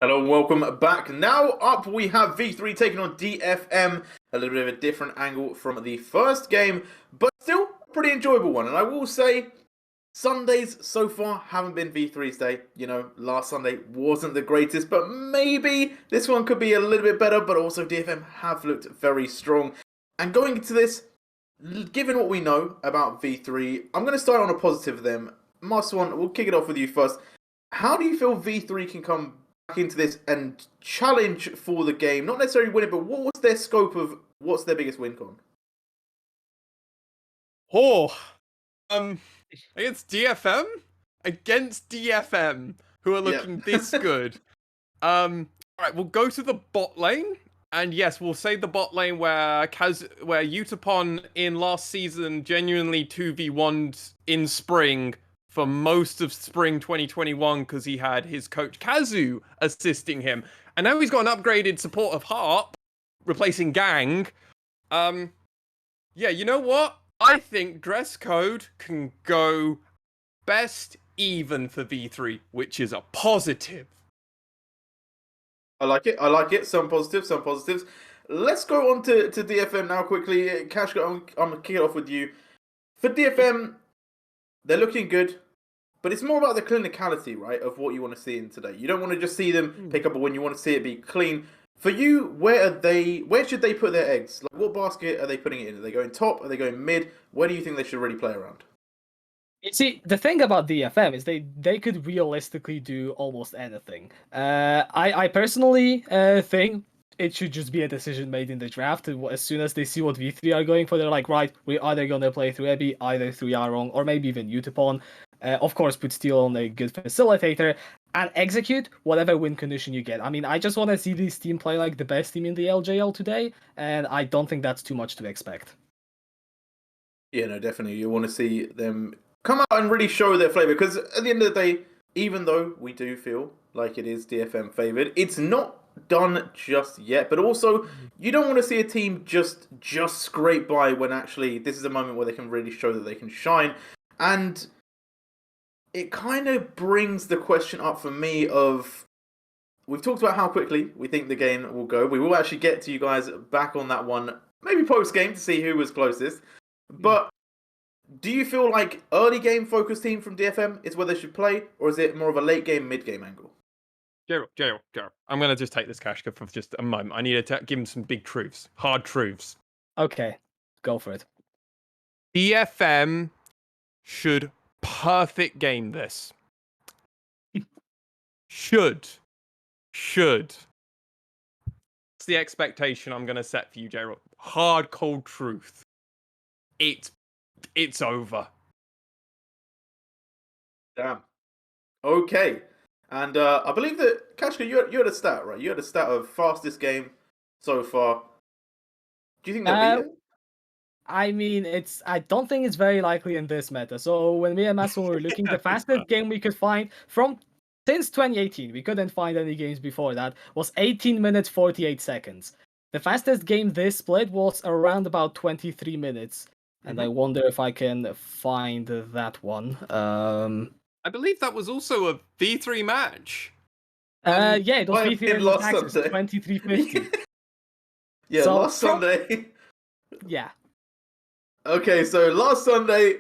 Hello and welcome back. Now up we have V3 taking on DFM. A little bit of a different angle from the first game, but still a pretty enjoyable one. And I will say, Sundays so far haven't been V3's day. You know, last Sunday wasn't the greatest, but maybe this one could be a little bit better. But also DFM have looked very strong. And going into this, given what we know about V3, I'm going to start on a positive of them. Master1, we'll kick it off with you first. How do you feel V3 can come back into this and challenge for the game? Not necessarily win it, but what was their scope of what's their biggest win con? Against DFM? Against DFM, who are looking this good. Alright, we'll go to the bot lane. And yes, we'll say the bot lane where Utapon in last season genuinely 2v1'd in spring for most of spring 2021 because he had his coach Kazu assisting him. And now he's got an upgraded support of Harp, replacing Gang. Yeah, you know what? I think dress code can go best even for V3, which is a positive. I like it. I like it. Some positives, some positives. Let's go on to DFM now quickly. Cash, I'm going to kick it off with you. For DFM, they're looking good, but it's more about the clinicality, right, of what you want to see in today. You don't want to just see them pick up a win. You want to see it be clean. For you, where should they put their eggs? Like, what basket are they putting it in? Are they going top? Are they going mid? Where do you think they should really play around? You see, the thing about DFM is they could realistically do almost anything. I personally think it should just be a decision made in the draft. As soon as they see what V3 are going for, they're like, right, we're either going to play through Ebi, either through Yarong, or maybe even Utapon. Of course, put Steel on a good facilitator, and execute whatever win condition you get. I mean, I just want to see this team play like the best team in the LJL today, and I don't think that's too much to expect. Yeah, no, definitely. You want to see them come out and really show their flavour, because at the end of the day, even though we do feel like it is DFM favoured, it's not done just yet. But also, you don't want to see a team just scrape by when actually this is a moment where they can really show that they can shine. And it kind of brings the question up for me of, we've talked about how quickly we think the game will go. We will actually get to you guys back on that one, maybe post-game, to see who was closest. But do you feel like early game focused team from DFM is where they should play, or is it more of a late game, mid game angle? Gerald. I'm going to just take this cash for just a moment. I need to give him some big truths, hard truths. Okay, go for it. DFM should perfect game this. Should. It's the expectation I'm going to set for you, Gerald. Hard, cold truth. It's over. Damn. Okay. And I believe that, Kashka, you had a stat, right? You had a stat of fastest game so far. Do you think they'll beat it? I mean, I don't think it's very likely in this meta. So when me and Mason were looking, the fastest game we could find since 2018, we couldn't find any games before that, was 18 minutes 48 seconds. The fastest game this split was around about 23 minutes. And I wonder if I can find that one. I believe that was also a V3 match. Yeah, it was V3 last Taxes, Sunday. 23:50. Yeah, So, last Sunday. Yeah. Okay, so last Sunday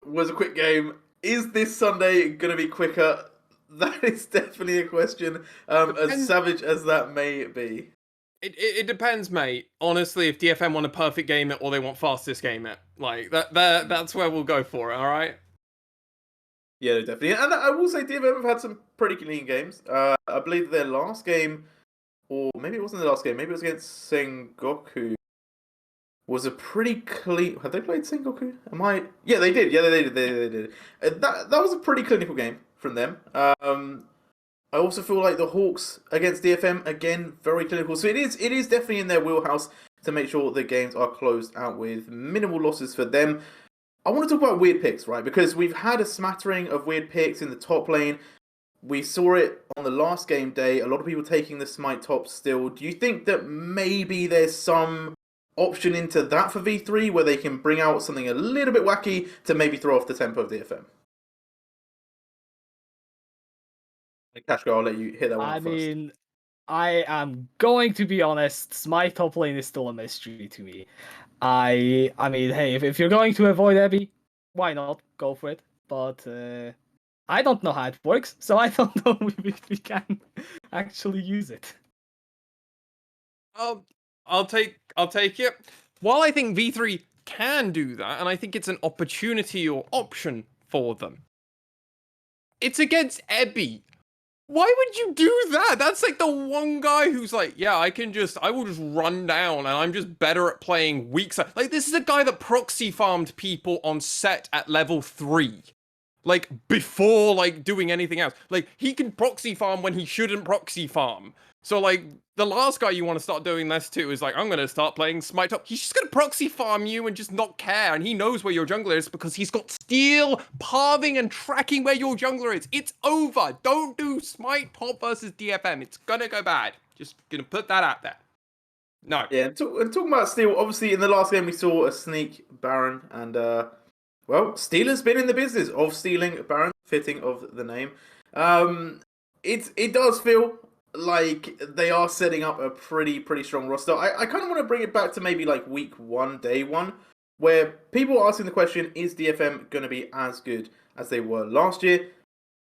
was a quick game. Is this Sunday going to be quicker? That is definitely a question, as savage as that may be. It depends, mate. Honestly, if DFM want a perfect game it or they want fastest game it, like that's where we'll go for it. All right. Yeah, definitely. And I will say DFM have had some pretty clean games. I believe their last game, or maybe it wasn't the last game, maybe it was against Sengoku, was a pretty clean. Have they played Sengoku? Yeah, they did. Yeah, they did. That was a pretty clinical game from them. I also feel like the Hawks against DFM, again, very clinical. So it is definitely in their wheelhouse to make sure the games are closed out with minimal losses for them. I want to talk about weird picks, right? Because we've had a smattering of weird picks in the top lane. We saw it on the last game day. A lot of people taking the Smite top still. Do you think that maybe there's some option into that for V3 where they can bring out something a little bit wacky to maybe throw off the tempo of DFM? Kashko, I'll let you hit that one I up first. mean, I am going to be honest. My top lane is still a mystery to me. I mean, hey, if you're going to avoid Abby, why not go for it? But I don't know how it works, so I don't know if we can actually use it. I'll take it. While I think V3 can do that, and I think it's an opportunity or option for them, it's against Ebby. Why would you do that? That's like the one guy who's like, yeah, I will just run down and I'm just better at playing weak side. Like, this is a guy that proxy farmed people on set at level 3. Like, before, like, doing anything else. Like, he can proxy farm when he shouldn't proxy farm. So, like, the last guy you want to start doing this to is like, I'm going to start playing Smite Top. He's just going to proxy farm you and just not care. And he knows where your jungler is because he's got steal, pathing, and tracking where your jungler is. It's over. Don't do Smite Top versus DFM. It's going to go bad. Just going to put that out there. No. Yeah, and talking about steal, obviously in the last game we saw a sneak Baron, and well, Steel has been in the business of stealing Baron, fitting of the name. It does feel like they are setting up a pretty strong roster. I kind of want to bring it back to maybe like week 1, day 1, where people are asking the question, is DFM going to be as good as they were last year?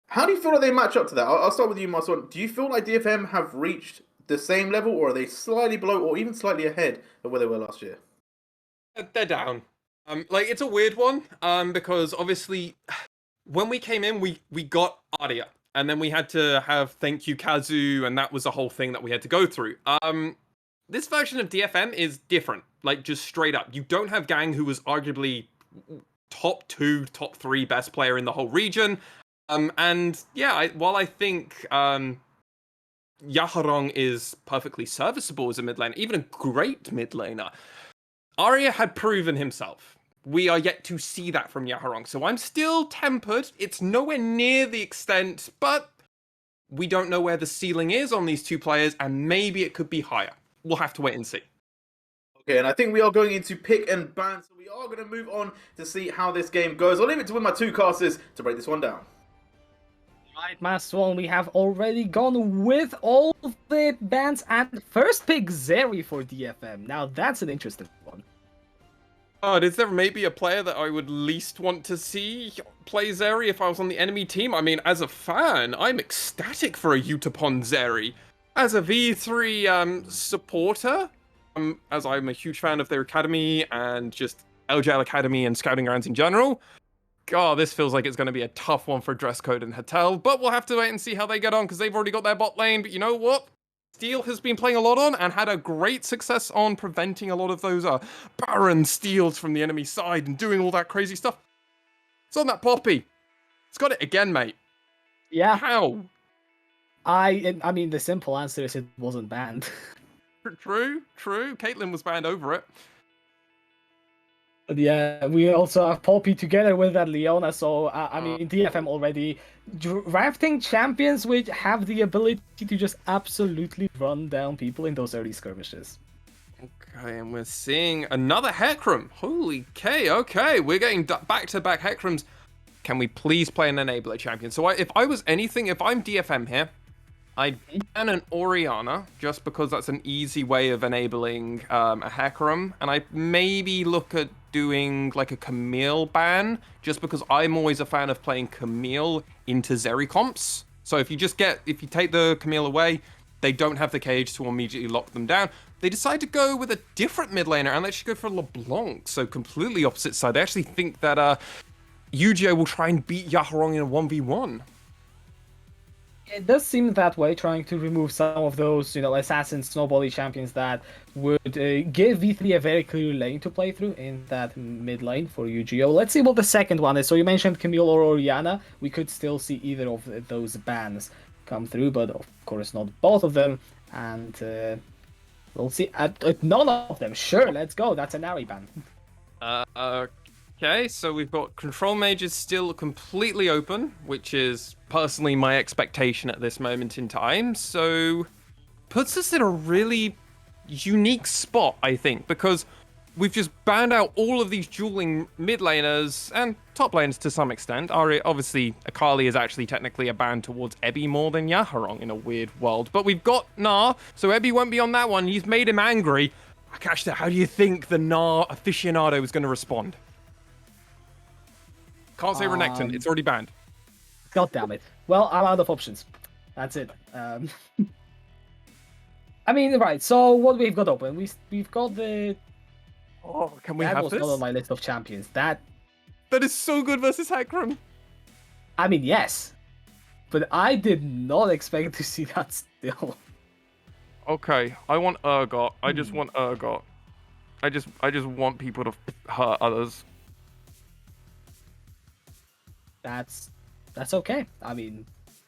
How do you feel like they match up to that? I'll start with you, Marcel. Do you feel like DFM have reached the same level, or are they slightly below, or even slightly ahead of where they were last year? They're down. Like, it's a weird one, because obviously when we came in, we got Arya, and then we had to have Thank You Kazu, and that was a whole thing that we had to go through. This version of DFM is different, like, just straight up. You don't have Gang, who was arguably top 2, top 3 best player in the whole region. And yeah, while I think Yaharong is perfectly serviceable as a mid laner, even a great mid laner, Arya had proven himself. We are yet to see that from Yaharong, so I'm still tempered. It's nowhere near the extent, but we don't know where the ceiling is on these two players, and maybe it could be higher. We'll have to wait and see. Okay, and I think we are going into pick and ban, so we are going to move on to see how this game goes. I'll leave it to my two casters to break this one down. Right, Master One, we have already gone with all of the bans, and first pick Zeri for DFM. Now that's an interesting one. Is there maybe a player that I would least want to see play Zeri if I was on the enemy team? I mean, as a fan, I'm ecstatic for a Utapon Zeri. As a V3 supporter, as I'm a huge fan of their academy and just LJL Academy and scouting grounds in general, God, this feels like it's going to be a tough one for Dress Code and Hatel, but we'll have to wait and see how they get on because they've already got their bot lane. But you know what? Steel has been playing a lot on and had a great success on preventing a lot of those Baron steals from the enemy side and doing all that crazy stuff. It's on that Poppy. It's got it again, mate. Yeah. How? I mean, the simple answer is it wasn't banned. True. Caitlyn was banned over it. But yeah, we also have Poppy together with that Leona, so I mean, DFM already drafting champions which have the ability to just absolutely run down people in those early skirmishes. Okay, and we're seeing another Hecarim. Holy K, okay, we're getting back-to-back Hecarims. Can we please play an Enabler champion? So if I was anything, if I'm DFM here, I'd ban an Orianna, just because that's an easy way of enabling a Hecarim, and I'd maybe look at doing like a Camille ban, just because I'm always a fan of playing Camille into Zeri comps. So if you take the Camille away, they don't have the cage to immediately lock them down. They decide to go with a different mid laner and actually go for LeBlanc, so completely opposite side. They actually think that UGA will try and beat Yaharong in a 1v1. It does seem that way, trying to remove some of those, assassin snowbally champions that would give V3 a very clear lane to play through in that mid lane for UGO. Let's see what the second one is. So you mentioned Camille or Orianna. We could still see either of those bans come through, but of course not both of them. And we'll see. None of them. Sure, let's go. That's an Ari ban. Okay, so we've got Control Mages still completely open, which is personally my expectation at this moment in time. So puts us in a really unique spot, I think, because we've just banned out all of these dueling mid laners and top laners to some extent. Obviously, Akali is actually technically a ban towards Ebi more than Yaharong in a weird world. But we've got Gnar, so Ebi won't be on that one. He's made him angry. Akashta, how do you think the Gnar aficionado is going to respond? Can't say Renekton, it's already banned. God damn it. Well, I'm out of options. That's it. I mean, right, so what we've got open, we've got the... Oh, can we that have was this? not on my list of champions. That is so good versus Hecarim. I mean, yes. But I did not expect to see that still. Okay, I want Urgot. I just want Urgot. I just want people to hurt others. That's okay. I mean,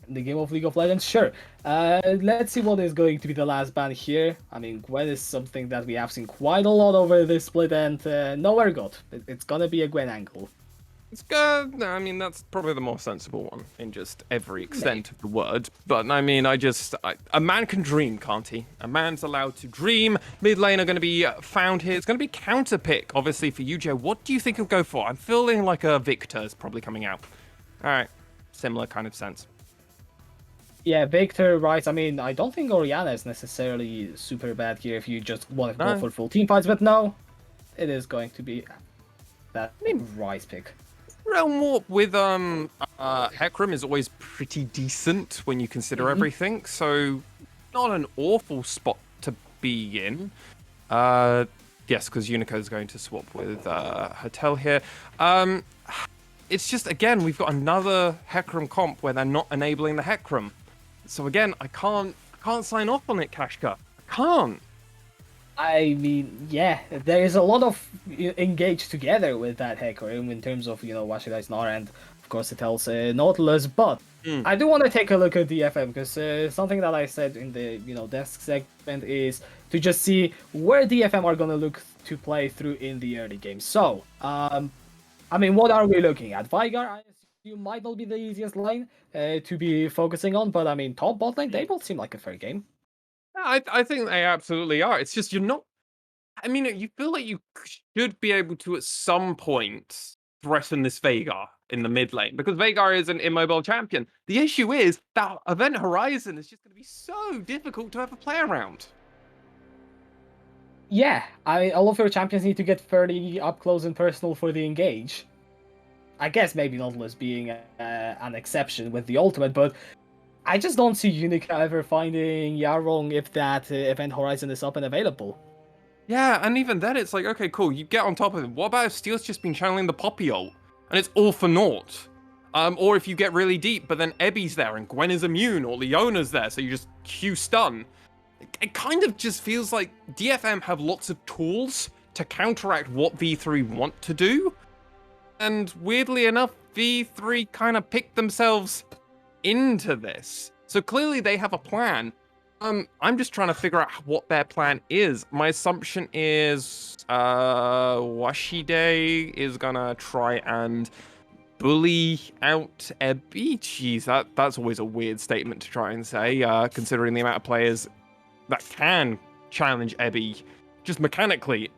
in the game of League of Legends, sure. Let's see what is going to be the last ban here. I mean, Gwen is something that we have seen quite a lot over this split, and no Urgot. It's gonna be a Gwen angle. It's good. I mean, that's probably the more sensible one in just every extent of the word. But I mean, a man can dream, can't he? A man's allowed to dream. Mid lane are going to be found here. It's going to be counter pick, obviously, for UJ. What do you think he'll go for? I'm feeling like a Victor is probably coming out. All right, similar kind of sense. Yeah, Victor, right. I mean, I don't think Orianna is necessarily super bad here if you just want to go for full team fights, but no, it is going to be that Ryze pick. Realm Warp with Hecarim is always pretty decent when you consider everything, so not an awful spot to be in. Yes, because Unico is going to swap with Hotel here. It's just, again, we've got another Hecarim comp where they're not enabling the Hecarim. So again, I can't sign off on it, Kashka. I can't. I mean, yeah, there is a lot of engaged together with that Hecarim in terms of, Washidai's Gnar and, of course, it tells Nautilus, but I do want to take a look at the FM because something that I said in the, desk segment is to just see where the FM are going to look to play through in the early game. So, I mean, what are we looking at? Veigar, I assume, might not be the easiest lane to be focusing on, but I mean, top bot lane, they both seem like a fair game. I think they absolutely are. It's just you're not... I mean, you feel like you should be able to, at some point, threaten this Veigar in the mid lane, because Veigar is an immobile champion. The issue is that Event Horizon is just going to be so difficult to ever play around. Yeah, a lot of your champions need to get fairly up close and personal for the engage. I guess maybe Nautilus being an exception with the ultimate, but I just don't see Unica ever finding Yarong if that Event Horizon is up and available. Yeah, and even then it's like, okay, cool, you get on top of it. What about if Steel's just been channeling the Poppy ult, and it's all for naught? Or if you get really deep, but then Ebi's there, and Gwen is immune, or Leona's there, so you just Q stun. It kind of just feels like DFM have lots of tools to counteract what V3 want to do. And weirdly enough, V3 kind of picked themselves into this. So clearly they have a plan. I'm just trying to figure out what their plan is. My assumption is Washide is gonna try and bully out Ebi. Jeez, that's always a weird statement to try and say, considering the amount of players that can challenge Ebi, just mechanically,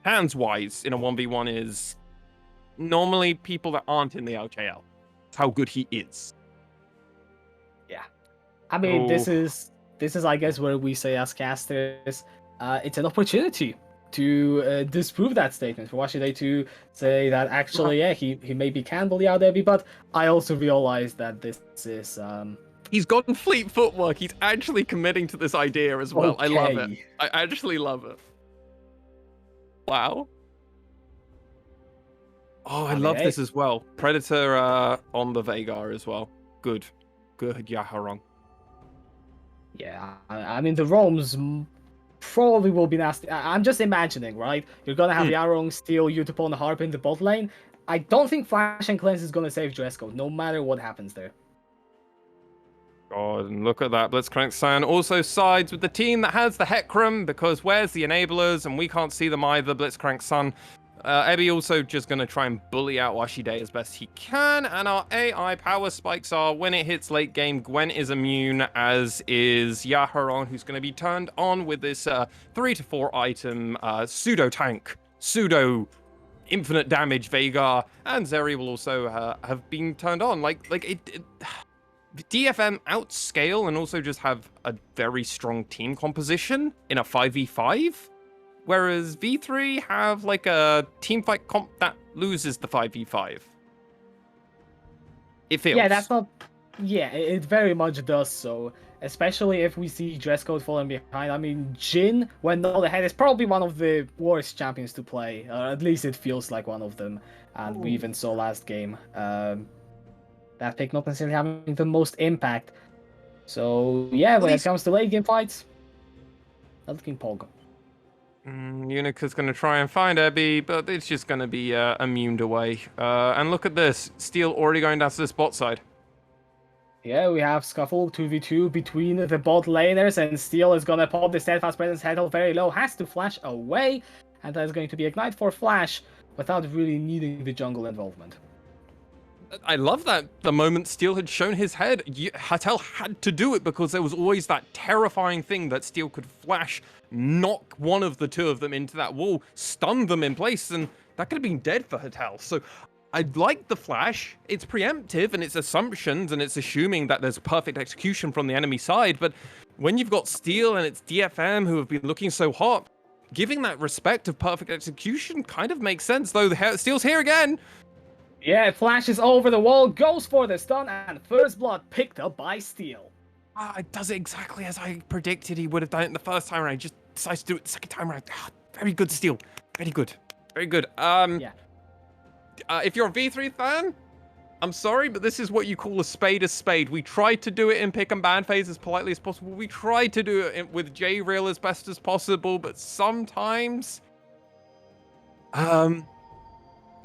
hands-wise, in a 1v1 is normally people that aren't in the LJL. That's how good he is. Yeah. I mean, this is, I guess, where we say as casters, it's an opportunity to disprove that statement. For Washide to say that actually, yeah, he maybe can bully out Ebi, but I also realize that this is... He's gotten fleet footwork. He's actually committing to this idea as well. Okay. I love it. I actually love it. Wow. Oh, I love this as well. Predator on the Veigar as well. Good Yaharong. Yeah, I mean, the roams probably will be nasty. I'm just imagining, right? You're gonna have Yaharong steal Utapon Harp in the bot lane. I don't think Flash and Cleanse is gonna save Dresco, no matter what happens there. God, and look at that. Blitzcrank San also sides with the team that has the Hecarim, because where's the enablers? And we can't see them either. Blitzcrank Sun. Ebi also just going to try and bully out Washide as best he can. And our AI power spikes are, when it hits late game, Gwen is immune, as is Yaharon, who's going to be turned on with this 3 to 4 item pseudo tank pseudo infinite damage Veigar and Zeri will also have been turned on. DFM outscale and also just have a very strong team composition in a 5v5, whereas V3 have like a team fight comp that loses the 5v5. It feels. Yeah, that's not. Yeah, it very much does so. Especially if we see dress code falling behind. I mean, Jhin, when all ahead, is probably one of the worst champions to play. Or at least it feels like one of them. And we even saw last game that pick not necessarily having the most impact. So yeah, when it comes to late game fights, not looking pog. Unica's going to try and find Ebby, but it's just going to be immuned away. And look at this. Steel already going down to this bot side. Yeah, we have Scuffle 2v2 between the bot laners, and Steel is gonna pop the Steadfast Presence head very low, has to flash away, and that is going to be Ignite for Flash without really needing the jungle involvement. I love that the moment Steel had shown his head, Hatel had to do it because there was always that terrifying thing that Steel could flash, knock one of the two of them into that wall, stun them in place, and that could have been dead for Hatel. So I like the flash. It's preemptive and it's assumptions and it's assuming that there's perfect execution from the enemy side. But when you've got Steel and it's DFM who have been looking so hot, giving that respect of perfect execution kind of makes sense, though Steel's here again. Yeah, flashes over the wall, goes for the stun, and first blood picked up by Steel. It does it exactly as I predicted he would have done it the first time around. He just decides to do it the second time around. Very good, Steel. Very good. Very good. Yeah. If you're a V3 fan, I'm sorry, but this is what you call a spade. We tried to do it in pick and ban phase as politely as possible. We tried to do it with J-Real as best as possible, but sometimes a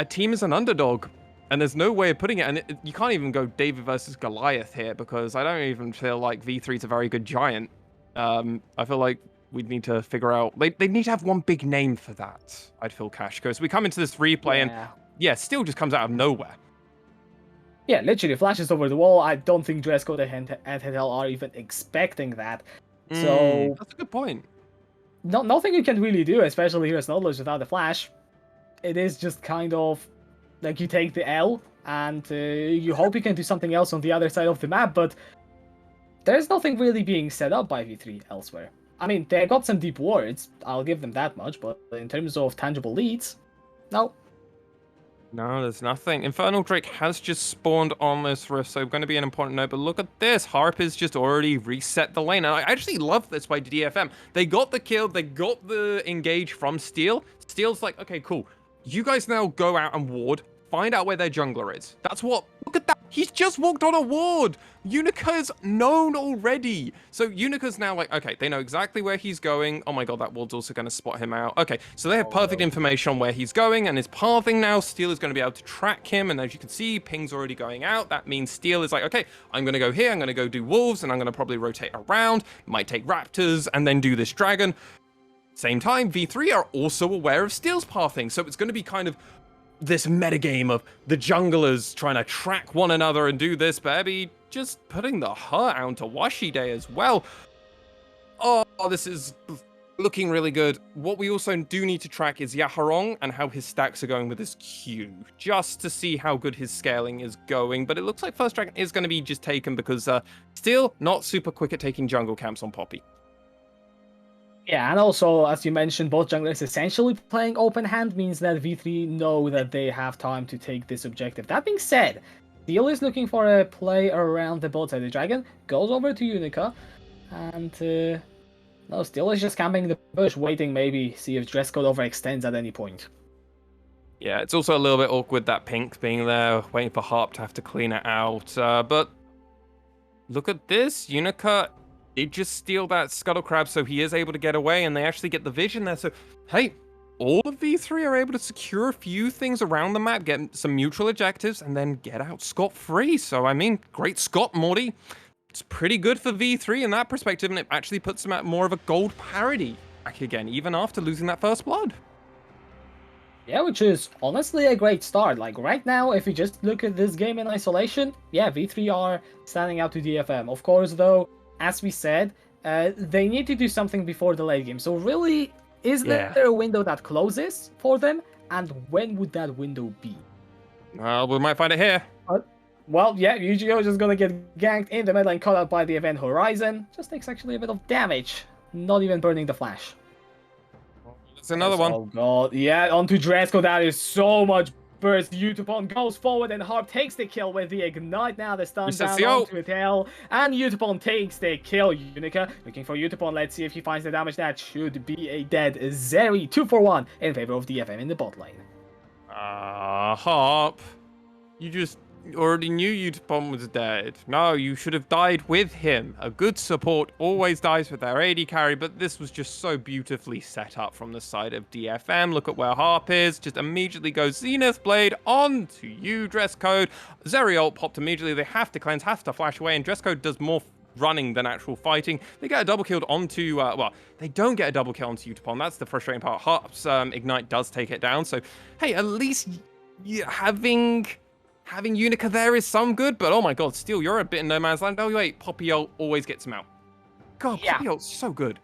team is an underdog, and there's no way of putting it. And you can't even go David versus Goliath here, because I don't even feel like V3 is a very good giant. I feel like we'd need to figure out... They need to have one big name for that, I'd feel, Cash. Because we come into this replay and... Yeah, Steel just comes out of nowhere. Yeah, literally flashes over the wall. I don't think Dresscode and Hetel are even expecting that. So that's a good point. Nothing you can really do, especially here as Snowless without the flash. It is just kind of like you take the L and you hope you can do something else on the other side of the map, but there's nothing really being set up by V3 elsewhere. I mean, they got some deep wards, I'll give them that much, but in terms of tangible leads, no. No, there's nothing. Infernal Drake has just spawned on this rift, so going to be an important note. But look at this. Harp has just already reset the lane. And I actually love this by DFM. They got the kill. They got the engage from Steel. Steel's like, okay, cool. You guys now go out and ward. Find out where their jungler is. That's what... Look at that. He's just walked on a ward. Unica's known already. So Unica's now like, okay, they know exactly where he's going. Oh my god, that ward's also going to spot him out. Okay, so they have perfect information on where he's going and his pathing now. Steel is going to be able to track him. And as you can see, ping's already going out. That means Steel is like, okay, I'm going to go here. I'm going to go do wolves and I'm going to probably rotate around. Might take raptors and then do this dragon. Same time, V3 are also aware of Steel's pathing. So it's going to be kind of this metagame of the junglers trying to track one another and do this, baby. Just putting the hurt out to Washi Day as well. Oh, this is looking really good. What we also do need to track is Yaharong and how his stacks are going with his Q, just to see how good his scaling is going. But it looks like first dragon is going to be just taken because still not super quick at taking jungle camps on Poppy. Yeah, and also, as you mentioned, both junglers essentially playing open hand means that V3 know that they have time to take this objective. That being said, Steel is looking for a play around the bot side. The dragon goes over to Unica, and no, Steel is just camping the bush, waiting maybe, see if Dresscode overextends at any point. Yeah, it's also a little bit awkward that Pink being there, waiting for Harp to have to clean it out. But look at this, Unica did just steal that Scuttle Crab, so he is able to get away, and they actually get the vision there. So, hey, all of V3 are able to secure a few things around the map, get some mutual objectives, and then get out scot-free. So, I mean, great Scott, Morty. It's pretty good for V3 in that perspective, and it actually puts them at more of a gold parity back again, even after losing that first blood. Yeah, which is honestly a great start. Like, right now, if you just look at this game in isolation, yeah, V3 are standing out to DFM. Of course, though, as we said, they need to do something before the late game. So really, Is Yeah. there a window that closes for them? And when would that window be? We might find it here. Well, yeah, Yu-Gi-Oh! Just gonna get ganked in the mid lane, caught out by the event Horizon. Just takes actually a bit of damage. Not even burning the flash. It's another one. Oh god, yeah, onto Dresco. That is so much burst. Utapon goes forward and Harp takes the kill with the ignite. Now the stun Resets down the ult. onto Hell, and Utapon takes the kill. Unica looking for Utapon. Let's see if he finds the damage. That should be a dead Zeri. 2 for 1 in favor of DFM in the bot lane. Harp. You just already knew Utapon was dead. No, you should have died with him. A good support always dies with their AD carry, but this was just so beautifully set up from the side of DFM. Look at where Harp is. Just immediately goes Zenith Blade onto you, Dress Code. Zeri ult popped immediately. They have to cleanse, have to flash away, and Dress Code does more running than actual fighting. They get a double kill onto, well, they don't get a double kill onto Utapon. That's the frustrating part. Harp's Ignite does take it down. So, hey, at least having Unica there is some good, but oh my god, Steel, you're a bit in no man's land. Oh wait, Poppy ult always gets him out. God, Yeah. Poppy ult's so good.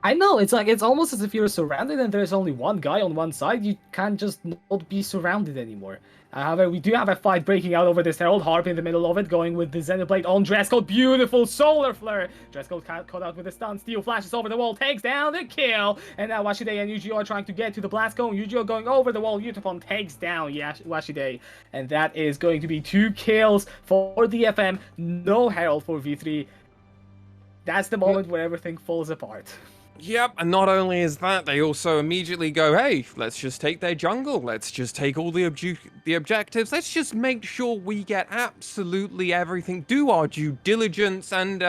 I know, it's like, it's almost as if you're surrounded and there's only one guy on one side. You can't just not be surrounded anymore. However, we do have a fight breaking out over this Herald. Harp in the middle of it, going with the Zenith Blade on Dresco. Beautiful Solar Flare. Dresco caught out with a stun. Steel flashes over the wall, takes down the kill. And now Washide and Yu-Gi-Oh! Are trying to get to the blast cone. Yu-Gi-Oh! Going over the wall. Utapon takes down Washide. And that is going to be 2 kills for DFM. No Herald for V3. That's the moment where everything falls apart. Yep, and not only is that, they also immediately go, hey, let's just take their jungle. Let's just take all the objectives. Let's just make sure we get absolutely everything. Do our due diligence. And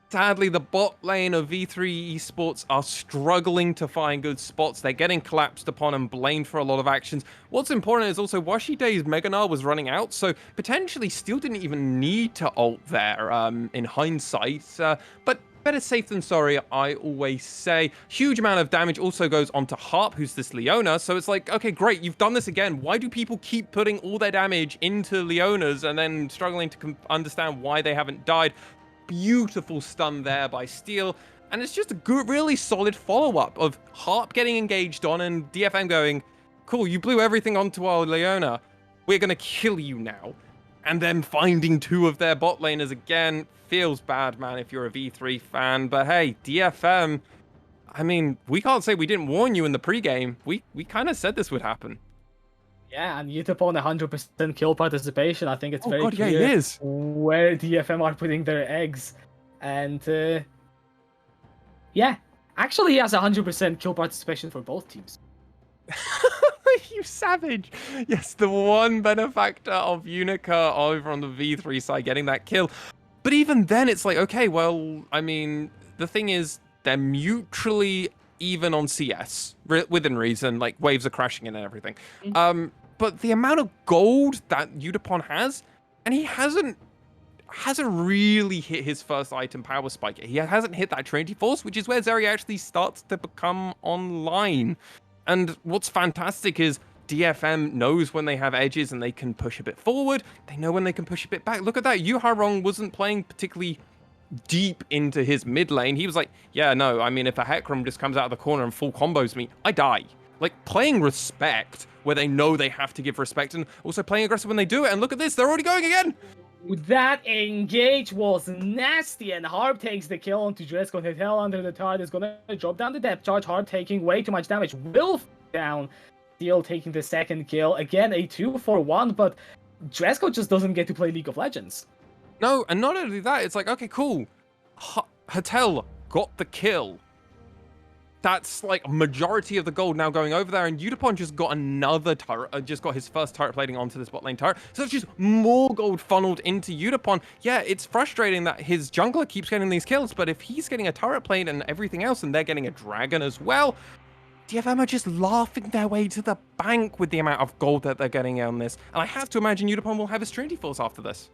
sadly, the bot lane of V3 Esports are struggling to find good spots. They're getting collapsed upon and blamed for a lot of actions. What's important is also Washide's Mega Gnar was running out, so potentially Steel didn't even need to ult there in hindsight. But better safe than sorry, I always say. Huge amount of damage also goes onto Harp, who's this Leona. So it's like, okay, great, you've done this again. Why do people keep putting all their damage into Leonas and then struggling to understand why they haven't died? Beautiful stun there by Steel. And it's just a good, really solid follow-up of Harp getting engaged on and DFM going, cool, you blew everything onto our Leona. We're going to kill you now. And then finding 2 of their bot laners again feels bad, man, if you're a V3 fan. But hey, DFM, I mean, we can't say we didn't warn you in the pregame. We kind of said this would happen. Yeah, and Utapon 100% kill participation. I think it's very God, clear yeah, it is. where DFM are putting their eggs. And yeah, actually he has 100% kill participation for both teams. You savage. Yes, the one benefactor of Unica over on the V3 side getting that kill. But even then, it's like, okay, well, I mean, the thing is, they're mutually even on CS, within reason, like waves are crashing in and everything. But the amount of gold that Utapon has, and he hasn't really hit his first item power spike. He hasn't hit that Trinity Force, which is where Zeri actually starts to become online. And what's fantastic is DFM knows when they have edges and they can push a bit forward. They know when they can push a bit back. Look at that. Yu Harong wasn't playing particularly deep into his mid lane. He was like, yeah, no, I mean, if a Hecarim just comes out of the corner and full combos me, I die. Like, playing respect where they know they have to give respect and also playing aggressive when they do it. And look at this. They're already going again. That engage was nasty, and Harp takes the kill onto Dresco. Hit hell under the turret is gonna drop down the depth charge. Harp taking way too much damage. Will down. Steel taking the second kill. Again, a 2 for 1, but Dresco just doesn't get to play League of Legends. No, and not only that, it's like, okay, cool. Hatel got the kill. That's like a majority of the gold now going over there, and Utapon just got another turret, just got his first turret plating onto this bot lane turret. So it's just more gold funneled into Utapon. Yeah, it's frustrating that his jungler keeps getting these kills, but if he's getting a turret plate and everything else, and they're getting a dragon as well, DFM are just laughing their way to the bank with the amount of gold that they're getting on this. And I have to imagine Utapon will have his Trinity Force after this.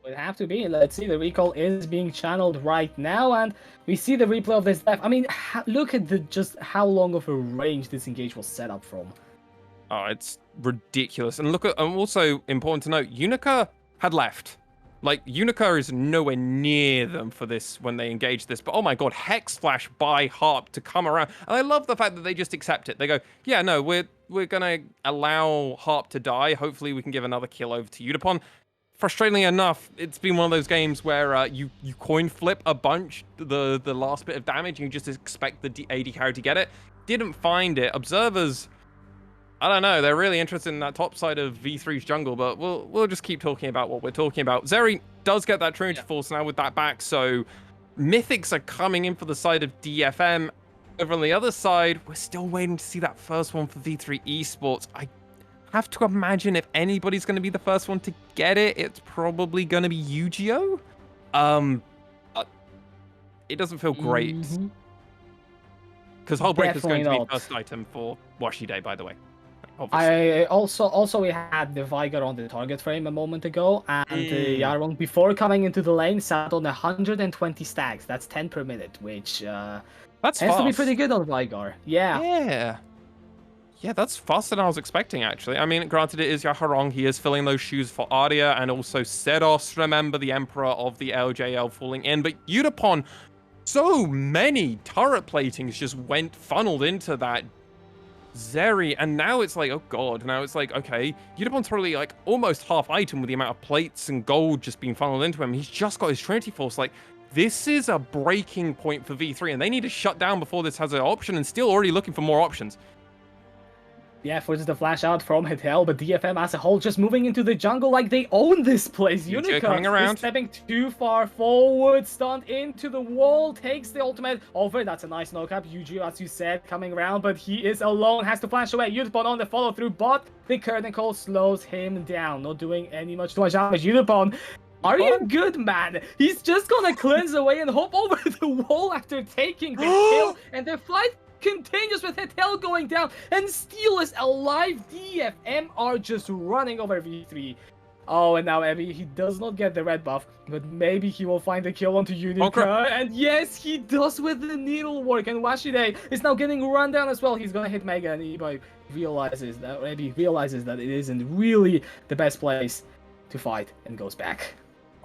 Would have to be. Let's see, the recall is being channeled right now, and we see the replay of this death. I mean, look at just how long of a range this engage was set up from. Oh, it's ridiculous. And look at, also important to note, Unica had left. Like, Unica is nowhere near them for this when they engage this, but oh my god, Hex Flash by Harp to come around. And I love the fact that they just accept it. They go, yeah, no, we're gonna allow Harp to die. Hopefully we can give another kill over to Udapon. Frustratingly enough, it's been one of those games where you coin flip a bunch the last bit of damage and you just expect the AD carry to get it. Didn't find it. Observers, I don't know, they're really interested in that top side of V3's jungle, but we'll just keep talking about what we're talking about. Zeri does get that Trinity Force now with that back, so Mythics are coming in for the side of DFM. Over on the other side, we're still waiting to see that first one for V3 Esports. I have to imagine if anybody's going to be the first one to get it, it's probably going to be Yu-Gi-Oh! But it doesn't feel great. Because Hullbreaker is going to be first item for Washi Day, by the way. Obviously. I also we had the Viger on the target frame a moment ago, and Yarwong, before coming into the lane, sat on 120 stacks. That's 10 per minute, which that's tends fast. to be pretty good on Viger. Yeah, that's faster than I was expecting, actually. I mean, granted, it is Yaharong. He is filling those shoes for Ardia, and also Sedos, remember, the Emperor of the LJL falling in. But Udapon, so many turret platings just funneled into that Zeri, and now it's like, oh god, now it's like, okay, Udapon's probably like almost half item with the amount of plates and gold just being funneled into him. He's just got his Trinity Force. Like, this is a breaking point for V3, and they need to shut down before this has an option, and still already looking for more options. Yeah, forces the flash out from Hitel, but DFM as a whole just moving into the jungle like they own this place. Unica coming around, is stepping too far forward, stunned into the wall, takes the ultimate over. That's a nice knock-up. Yuji, as you said, coming around, but he is alone, has to flash away. Udapon on the follow-through, but the curtain call slows him down, not doing any much too much damage. Udapon, are you good, man? He's just gonna cleanse away and hop over the wall after taking the kill, and the fight continues with Hitel going down, and Steel is alive. DFM are just running over V3. Oh, and now Ebby, he does not get the red buff, but maybe he will find the kill onto Unica. And yes, he does with the needlework, and Washide is now getting run down as well. He's gonna hit Mega, and Ebby realizes that it isn't really the best place to fight and goes back.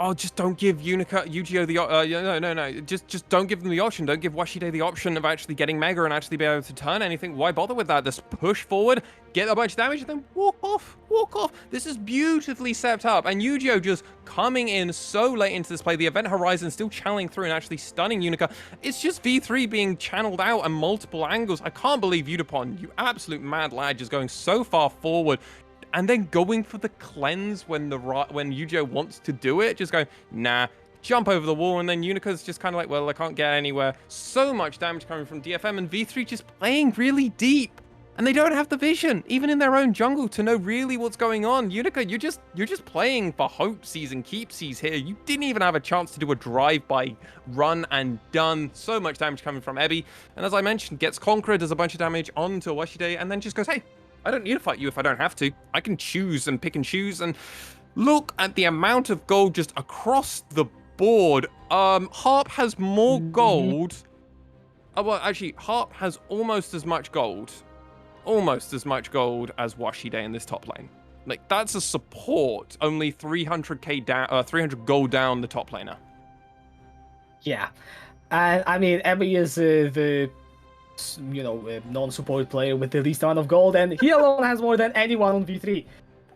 Oh, just don't give Yu-Gi-Oh! No. Just don't give them the option. Don't give Washide the option of actually getting Mega and actually be able to turn anything. Why bother with that? Just push forward, get a bunch of damage, and then walk off. This is beautifully set up. And Yu-Gi-Oh! Just coming in so late into this play. The event horizon still channeling through and actually stunning Unica. It's just V3 being channeled out at multiple angles. I can't believe Udapon, you absolute mad lad, just going so far forward. And then going for the cleanse when Yu-Gi-Oh! Wants to do it, just going, nah, jump over the wall, and then Unica's just kind of like, well, I can't get anywhere. So much damage coming from DFM, and V3 just playing really deep. And they don't have the vision, even in their own jungle, to know really what's going on. Unica, you're just playing for hopesies and keepsies here. You didn't even have a chance to do a drive-by run and done. So much damage coming from Ebby. And as I mentioned, gets Conqueror, does a bunch of damage onto Washide, and then just goes, hey, I don't need to fight you if I don't have to. I can choose and pick and choose, and look at the amount of gold just across the board. Harp has more gold. Well, actually, Harp has almost as much gold as Washide in this top lane. Like, that's a support. Only 300k down, 300 gold down the top laner. Yeah, and I mean, Ebby is the non-support player with the least amount of gold, and he alone has more than anyone on V3.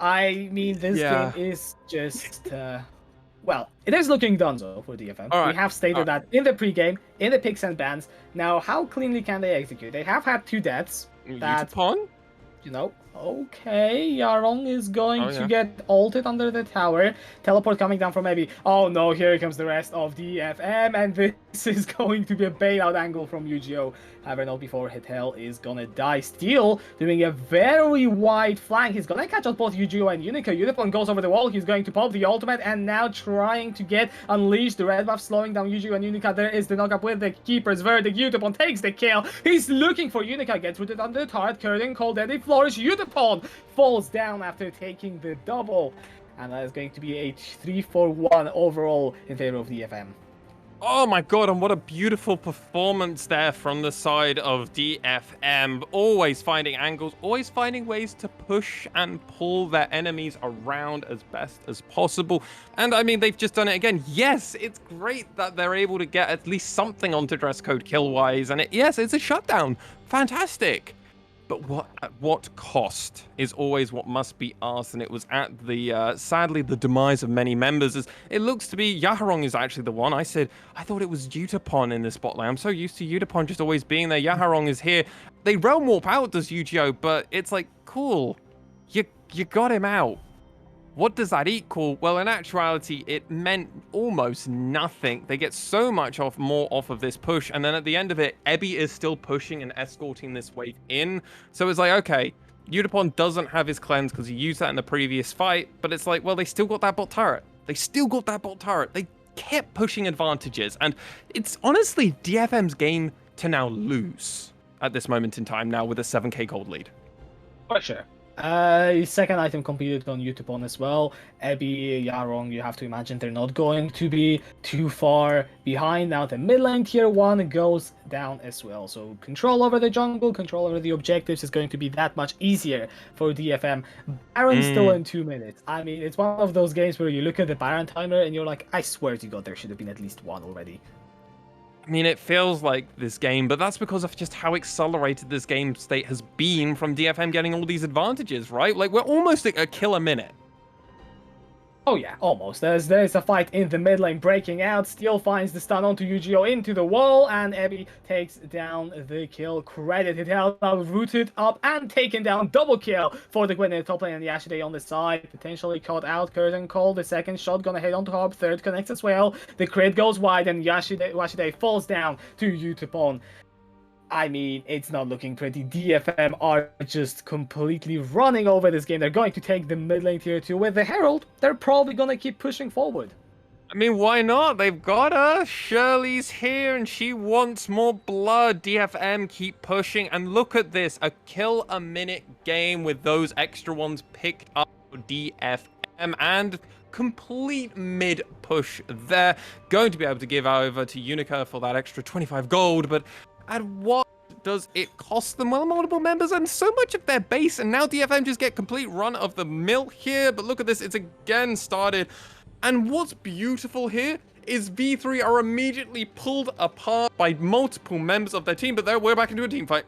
I mean, this game is just, well, it is looking dunzo for DFM. Right. We have stated that in the pregame, in the picks and bans. Now, how cleanly can they execute? They have had 2 deaths. Utapon? Okay, Yarong is going to get ulted under the tower. Teleport coming down from maybe. Oh no, here comes the rest of DFM, and this is going to be a bailout angle from Yu-Gi-Oh! However, not before Hitel is gonna die. Steel doing a very wide flank. He's gonna catch out both Yu-Gi-Oh! And Unica. Udapon goes over the wall. He's going to pop the ultimate, and now trying to get Unleashed. The red buff slowing down Yu-Gi-Oh! And Unica. There is the knockup with the Keeper's Verdict. Udapon takes the kill. He's looking for Unica. Gets rooted under the turret. Curtain called Eddie Flourish. Udapon falls down after taking the double. And that is going to be a 3-4-1 overall in favor of DFM. Oh my god, and what a beautiful performance there from the side of DFM. Always finding angles, always finding ways to push and pull their enemies around as best as possible. And I mean, they've just done it again. Yes, it's great that they're able to get at least something onto dress code kill-wise. And yes, it's a shutdown. Fantastic. But at what cost is always what must be asked, and it was at the, sadly, the demise of many members, as it looks to be Yaharong is actually the one. I thought it was Utapon in the spotlight. I'm so used to Utapon just always being there. Yaharong is here. They realm warp out, does Yu-Gi-Oh, but it's like, cool, you got him out. What does that equal? Well, in actuality, it meant almost nothing. They get so much more off of this push, and then at the end of it, Ebby is still pushing and escorting this wave in. So it's like, okay, Utapon doesn't have his cleanse because he used that in the previous fight, but it's like, well, they still got that bot turret. They kept pushing advantages, and it's honestly DFM's game to now lose at this moment in time now with a 7k gold lead. For sure. Second item competed on Utapon as well. Ebby, Yarong, you have to imagine they're not going to be too far behind. Now the mid lane tier 1 goes down as well. So control over the jungle, control over the objectives is going to be that much easier for DFM. Baron still in 2 minutes. I mean, it's one of those games where you look at the Baron timer and you're like, I swear to God, there should have been at least one already. I mean, it feels like this game, but that's because of just how accelerated this game state has been from DFM getting all these advantages, right? Like, we're almost a kill a minute. Oh yeah, almost. There's a fight in the mid lane breaking out. Steel finds the stun onto Yu-Gi-Oh into the wall, and Ebby takes down the kill. Credited out, rooted up, and taken down. Double kill for the Gwen in the top lane, and Yashide on the side. Potentially caught out. Curtain call. The second shot gonna hit onto Harp. Third connects as well. The crit goes wide, and Yashide falls down to Utapon. I mean, it's not looking pretty. DFM are just completely running over this game. They're going to take the mid lane tier 2 with the Herald. They're probably going to keep pushing forward. I mean, why not? They've got her. Shirley's here, and she wants more blood. DFM keep pushing, and look at this. A kill a minute game with those extra ones picked up for DFM, and complete mid push there. Going to be able to give over to Unica for that extra 25 gold, but at what does it cost them? Well, multiple members and so much of their base, and now DFM just get complete run of the mill here. But look at this, it's again started. And what's beautiful here is V3 are immediately pulled apart by multiple members of their team, but we're back into a team fight.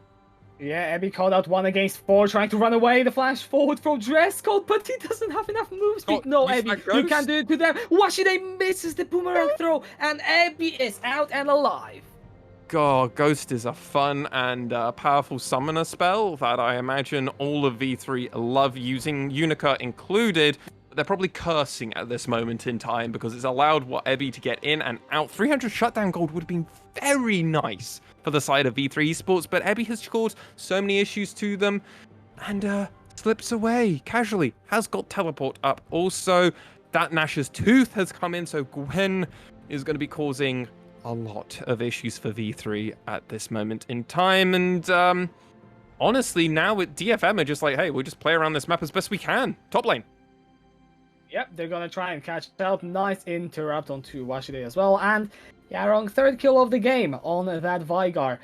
Yeah, Ebby called out 1 against 4, trying to run away. The flash forward from dress code, but he doesn't have enough move speed. No, Ebby, you can't do it to them. Washide misses the boomerang throw, and Ebby is out and alive. God, Ghost is a fun and powerful summoner spell that I imagine all of V3 love using, Unica included. They're probably cursing at this moment in time because it's allowed Ebby to get in and out. 300 shutdown gold would have been very nice for the side of V3 Esports, but Ebby has caused so many issues to them and slips away casually. Has got teleport up. Also, that Nash's Tooth has come in, so Gwen is going to be causing a lot of issues for V3 at this moment in time. And honestly, now with DFM are just like, hey, we'll just play around this map as best we can. Top lane. Yep, they're gonna try and catch out. Nice interrupt onto Washide as well. And Yarong, 3rd kill of the game on that Vygar.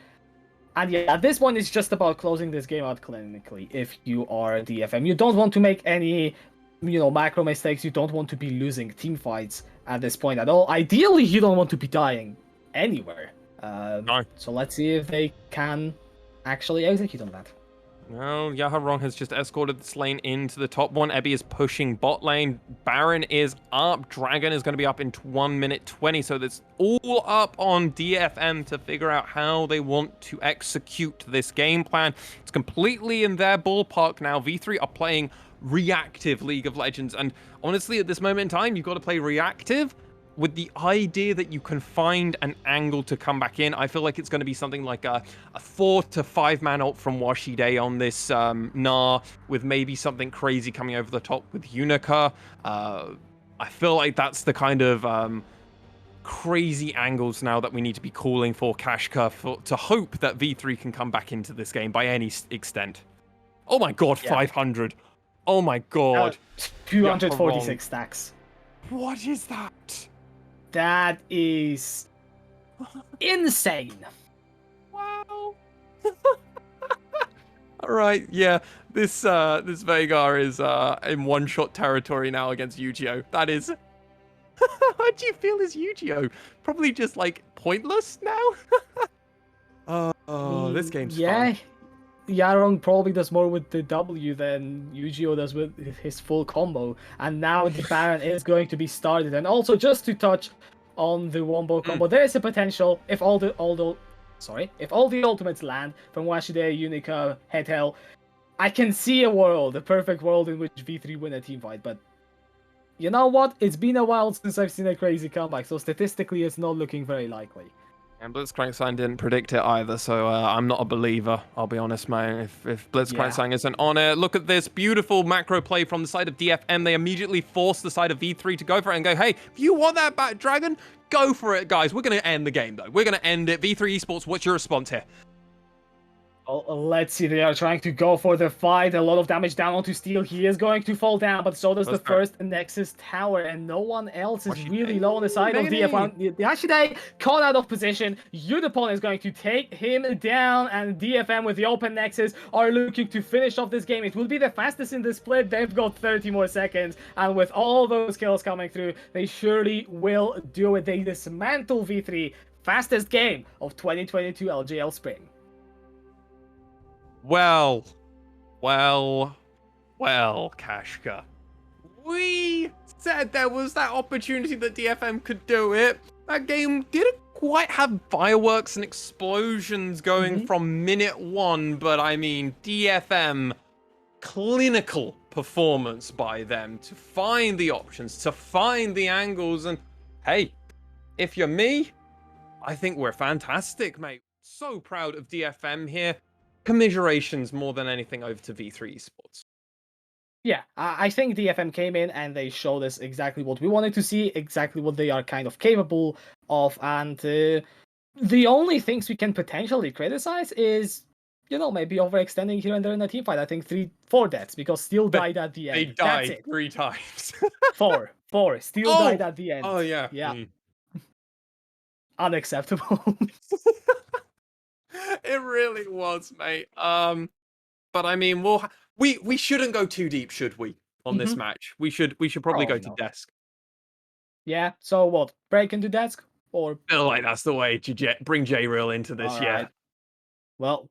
And yeah, at this point, it's just about closing this game out clinically. If you are DFM, you don't want to make any, macro mistakes. You don't want to be losing team fights at this point at all. Ideally, you don't want to be dying anywhere. No. So let's see if they can actually execute on that. Well, Yaharong has just escorted this lane into the top one. Ebby is pushing bot lane. Baron is up. Dragon is going to be up in 1 minute 20. So that's all up on DFM to figure out how they want to execute this game plan. It's completely in their ballpark now. V3 are playing reactive League of Legends. And honestly, at this moment in time, you've got to play reactive with the idea that you can find an angle to come back in. I feel like it's going to be something like a 4 to 5 man ult from Washide on this Gnar, with maybe something crazy coming over the top with Unica. I feel like that's the kind of crazy angles now that we need to be calling for Kashka to hope that V3 can come back into this game by any extent. Oh my god, yeah. 500. Oh my god. 246 stacks. What is that? That is Insane. Wow. All right, yeah. This Veigar is in one-shot territory now against Yu-Gi-Oh. That is. How do you feel as Yu-Gi-Oh? Probably just like pointless now. Oh, this game's fun. Yarong probably does more with the W than Yu-Gi-Oh does with his full combo, and now the Baron is going to be started. And also, just to touch on the Wombo combo, there is a potential if all the ultimates land from Washide, Unica, Head Hell. I can see a perfect world in which V3 win a team fight, but you know what? It's been a while since I've seen a crazy comeback, so statistically it's not looking very likely. And Blitzcrank didn't predict it either, so I'm not a believer, I'll be honest, mate. If Blitzcrank isn't on it. Look at this beautiful macro play from the side of DFM. They immediately force the side of V3 to go for it and go, hey, if you want that back dragon, go for it, guys. We're going to end the game, though. We're going to end it. V3 Esports, what's your response here? Let's see, they are trying to go for the fight. A lot of damage down onto Steel. He is going to fall down, but so does the first Nexus Tower, and no one else is really low on the side of DFM. The Ashide caught out of position. Udapon is going to take him down, and DFM with the open Nexus are looking to finish off this game. It will be the fastest in the split. They've got 30 more seconds, and with all those kills coming through, they surely will do it. They dismantle V3. Fastest game of 2022 LJL Spring. Well, Kashka. We said there was that opportunity that DFM could do it. That game didn't quite have fireworks and explosions going from minute one, but I mean, DFM, clinical performance by them to find the options, to find the angles, and hey, if you're me, I think we're fantastic, mate. So proud of DFM here. Commiserations more than anything over to V3 Esports. Yeah, I think DFM came in and they showed us exactly what we wanted to see, exactly what they are kind of capable of, and the only things we can potentially criticize is, maybe overextending here and there in a team fight. I think 4 deaths, because Steel died at the end. They died 3 times. 4. Steel died at the end. Oh, yeah. Yeah. Unacceptable. It really was, mate. But I mean, we shouldn't go too deep, should we? On this match, we should probably go to desk. Yeah. So what? Break into desk, or I feel like that's the way to bring J-Real into this. All yeah. right. Well.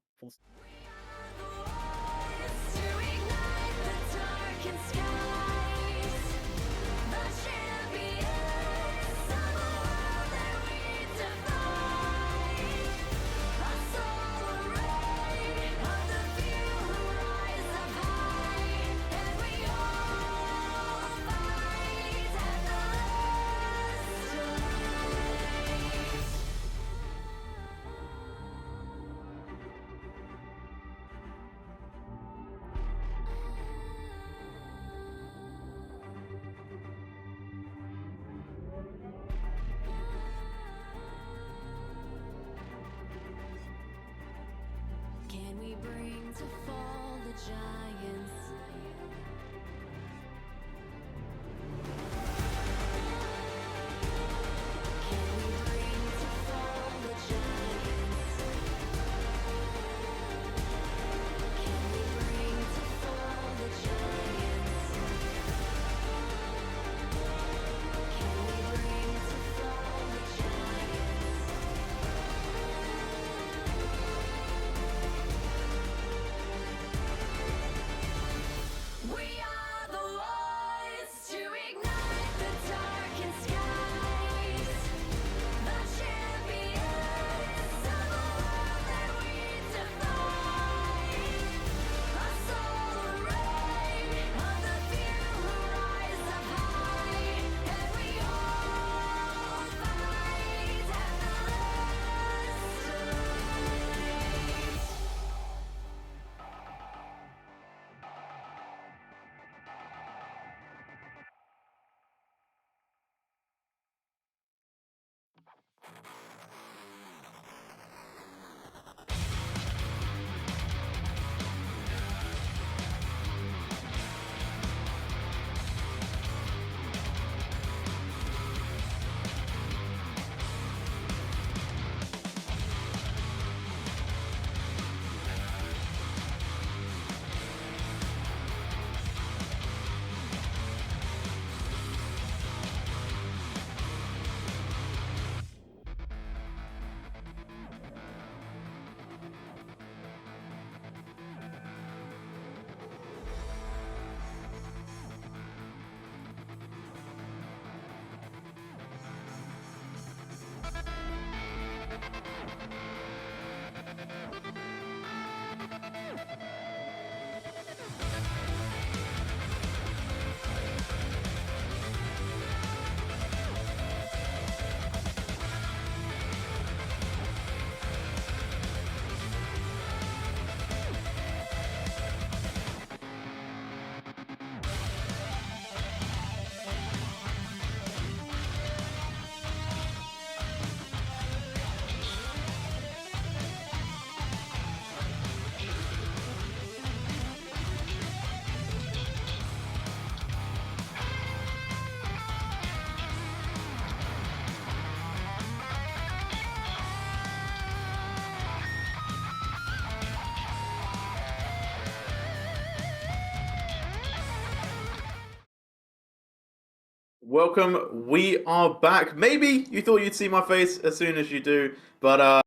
Welcome. We are back. Maybe you thought you'd see my face as soon as you do, but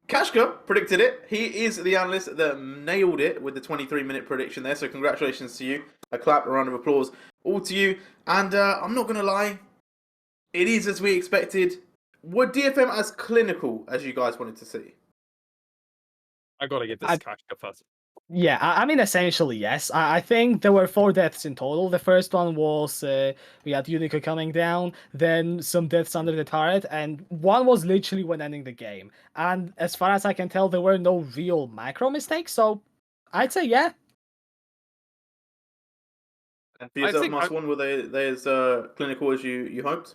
Kashka predicted it. He is the analyst that nailed it with the 23-minute prediction there. So congratulations to you. A clap, a round of applause, all to you. And I'm not gonna lie, it is as we expected. Were DFM as clinical as you guys wanted to see? I gotta give this Kashka first. Yeah, I mean, essentially, yes. I think there were 4 deaths in total. The first one was we had Unico coming down, then some deaths under the turret, and one was literally when ending the game. And as far as I can tell, there were no real macro mistakes, so I'd say yeah. And for yourself, Mas1, were they as clinical as you hoped?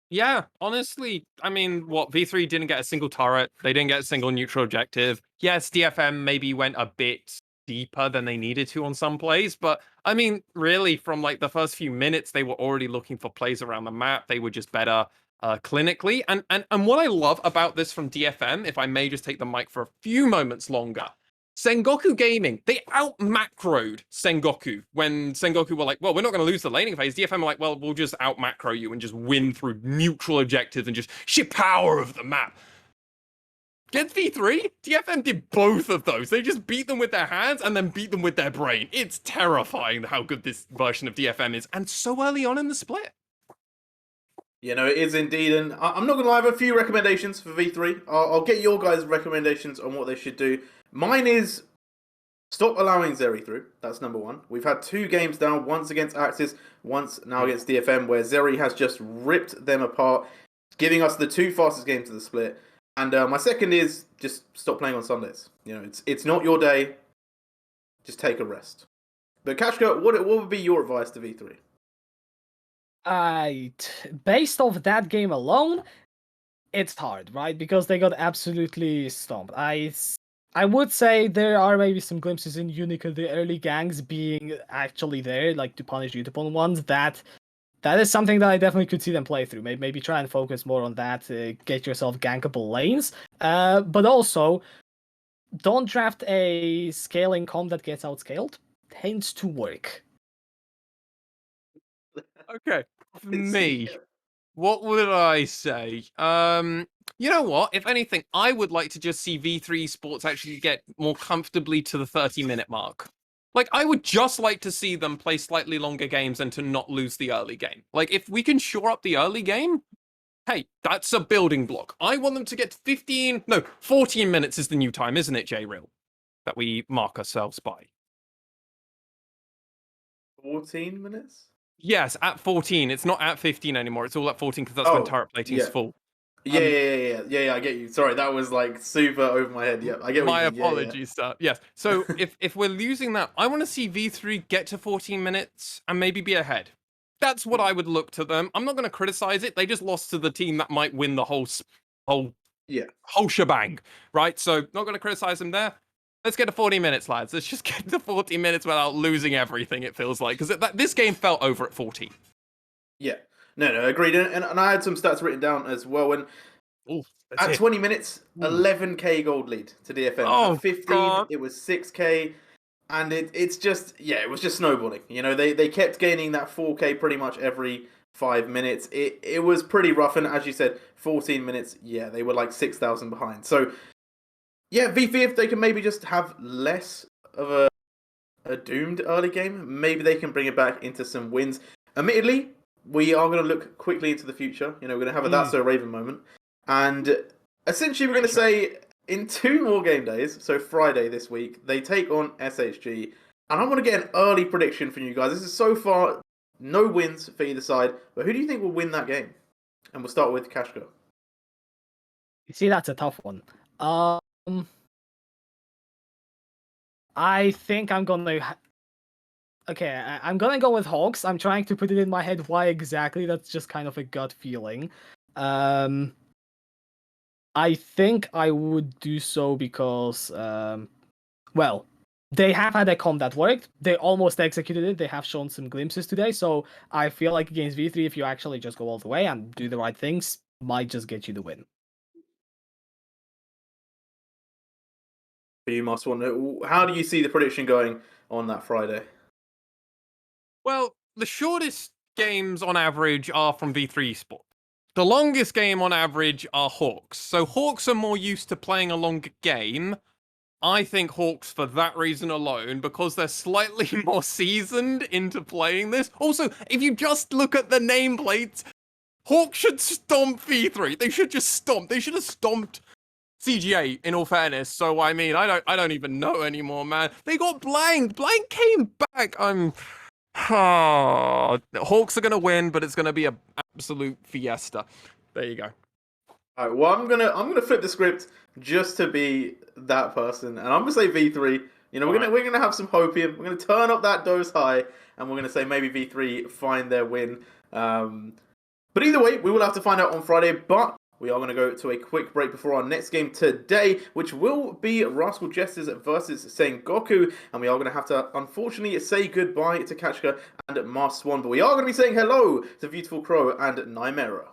Yeah, honestly, I mean, V3 didn't get a single turret. They didn't get a single neutral objective. Yes, DFM maybe went a bit deeper than they needed to on some plays, but I mean, really, from like the first few minutes, they were already looking for plays around the map. They were just better clinically. And what I love about this from DFM, if I may just take the mic for a few moments longer, Sengoku Gaming, they out-macroed Sengoku when Sengoku were like, well, we're not going to lose the laning phase. DFM were like, well, we'll just out-macro you and just win through neutral objectives and just sheer power of the map. Against V3, DFM did both of those. They just beat them with their hands and then beat them with their brain. It's terrifying how good this version of DFM is, and so early on in the split. You know, it is indeed, and I'm not going to lie, I have a few recommendations for V3. I'll get your guys' recommendations on what they should do. Mine is stop allowing Zeri through. That's number one. We've had 2 games now, once against Axis, once now against DFM, where Zeri has just ripped them apart, giving us the 2 fastest games of the split. And my second is just stop playing on Sundays. You know, it's not your day. Just take a rest. But Kashka, what would be your advice to V3? Based off that game alone, it's hard, right? Because they got absolutely stomped. I would say there are maybe some glimpses in Unique, the early gangs being actually there, like to punish Utapon ones. That is something that I definitely could see them play through. Maybe try and focus more on that, get yourself gankable lanes. But also, don't draft a scaling comp that gets outscaled. Tends to work. Okay, for me, what would I say? You know what? If anything, I would like to just see V3 Sports actually get more comfortably to the 30-minute mark. Like, I would just like to see them play slightly longer games and to not lose the early game. Like, if we can shore up the early game, hey, that's a building block. I want them to get 14 minutes is the new time, isn't it, J-Real? That we mark ourselves by. 14 minutes? Yes, at 14. It's not at 15 anymore. It's all at 14 because that's when turret plating is full. Yeah, I get you. Sorry, that was like super over my head. Yeah, I get what you mean. My apologies, sir. Yes. So if we're losing that, I want to see V3 get to 14 minutes and maybe be ahead. That's what I would look to them. I'm not going to criticize it. They just lost to the team that might win the whole shebang, right? So not going to criticize them there. Let's get to 40 minutes, lads. Let's just get to 40 minutes without losing everything, it feels like. Because this game felt over at 40. Yeah. No, agreed. And I had some stats written down as well. When at 20 minutes, 11k gold lead to DFM. At 15, God. It was 6k. And it's just, it was just snowballing. You know, they kept gaining that 4k pretty much every 5 minutes. It was pretty rough. And as you said, 14 minutes, they were like 6,000 behind. So, V3, if they can maybe just have less of a doomed early game, maybe they can bring it back into some wins. Admittedly, we are going to look quickly into the future. You know, we're going to have a That's So Raven moment. And essentially, we're going to say in 2 more game days, so Friday this week, they take on SHG. And I want to get an early prediction from you guys. This is so far no wins for either side. But who do you think will win that game? And we'll start with Kashka. You see, that's a tough one. I think I'm gonna. Okay, I'm gonna go with Hawks. I'm trying to put it in my head why exactly. That's just kind of a gut feeling. I think I would do so because, well, they have had a comp that worked. They almost executed it. They have shown some glimpses today. So I feel like against V3, if you actually just go all the way and do the right things, might just get you the win. You must want to. How do you see the prediction going on that Friday? Well, the shortest games on average are from V3 Esports. The longest game on average are Hawks. So Hawks are more used to playing a longer game. I think Hawks for that reason alone, because they're slightly more seasoned into playing this. Also, if you just look at the nameplates, Hawks should stomp V3. They should just stomp. They should have stomped CGA, in all fairness. So I mean, I don't even know anymore, man. They got blanked. Blank came back. Hawks are gonna win, but it's gonna be an absolute fiesta. There you go. All right, well, I'm gonna flip the script just to be that person, and I'm gonna say V3. You know, we're gonna have some hopium. We're gonna turn up that dose high, and we're gonna say maybe V3 find their win. But either way, we will have to find out on Friday. But we are gonna go to a quick break before our next game today, which will be Rascal Jesters versus Sengoku, and we are gonna have to unfortunately say goodbye to Kachka and Mars Swan. But we are gonna be saying hello to Beautiful Crow and Nymera.